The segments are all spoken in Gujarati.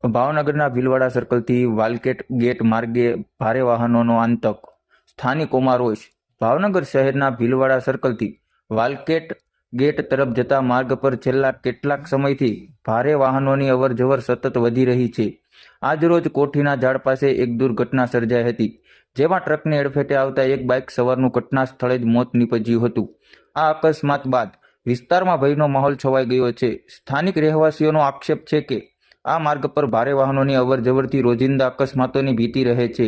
ભાવનગરના ભીલવાડા સર્કલથી વાલકેટ ગેટ માર્ગે ભારે વાહનોનો આતંક, સ્થાનિકોમાં રોષ। ભાવનગર શહેરના ભીલવાડા સર્કલથી વાલકેટ ગેટ તરફ જતા માર્ગ પર છેલ્લા કેટલાક સમયથી ભારે વાહનોની અવરજવર સતત વધી રહી છે। આજરોજ કોઠીના ઝાડ પાસે એક દુર્ઘટના સર્જાઈ હતી, જેમાં ટ્રકની અડફેટે આવતા એક બાઇક સવારનું ઘટના સ્થળે જ મોત નીપજ્યું હતું। આ અકસ્માત બાદ વિસ્તારમાં ભયનો માહોલ છવાઈ ગયો છે। સ્થાનિક રહેવાસીઓનો આક્ષેપ છે કે આ માર્ગ પર ભારે વાહનોની અવરજવરથી રોજિંદા અકસ્માતોની ભીતિ રહે છે।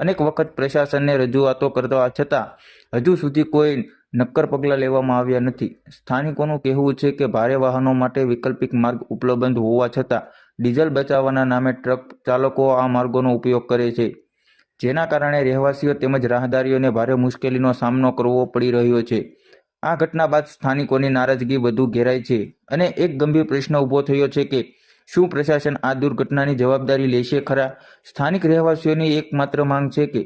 અનેક વખત પ્રશાસનને રજૂઆતો કરવા છતાં હજુ સુધી કોઈ નક્કર પગલાં લેવામાં આવ્યા નથી। સ્થાનિકોનું કહેવું છે કે ભારે વાહનો માટે વૈકલ્પિક માર્ગ ઉપલબ્ધ હોવા છતાં ડીઝલ બચાવવાના નામે ટ્રક ચાલકો આ માર્ગોનો ઉપયોગ કરે છે, જેના કારણે રહેવાસીઓ તેમજ રાહદારીઓને ભારે મુશ્કેલીનો સામનો કરવો પડી રહ્યો છે। આ ઘટના બાદ સ્થાનિકોની નારાજગી વધુ ઘેરાઈ છે અને એક ગંભીર પ્રશ્ન ઊભો થયો છે કે શું પ્રશાસન આ દુર્ઘટનાની જવાબદારી લેશે ખરા? સ્થાનિક રહેવાસીઓની એકમાત્ર માંગ છે કે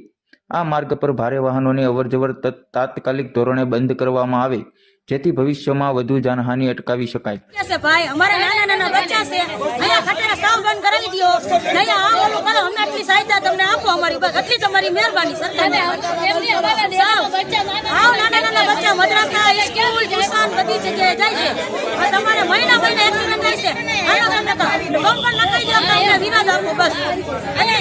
આ માર્ગ પર ભારે વાહનોની અવરજવર તાત્કાલિક ધોરણે બંધ કરવામાં આવે, જેથી ભવિષ્યમાં વધુ જાનહાનિ અટકાવી શકાય। ભાઈ અમારા નાના નાના બચ્ચા છે, અહીંયા ખટેરા સાવ બંધ કરાવી દો, અહીંયા આ ઓલું કરો, અમને આટલી સહાયતા તમને આપો, અમારી બસ આટલી તમારી મહેરબાની સરકાર। નાના નાના બચ્ચા મદ્રાસા, સ્કૂલ, ટ્યુશન બધી જગ્યાએ જાય છે, તમારે મહિના મહિને એક્સિડન્ટ થાય છે, આનો તમને કંપન લખાઈ દો, અમને વિરોધ આપો બસ।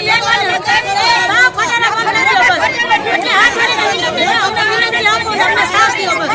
સાવ ખટેરા બંધ કરી દો બસ, એટલે હાથ ધરીને વિનંતી છે, અમને વિનંતી આપો, અમને સાથ દો બસ।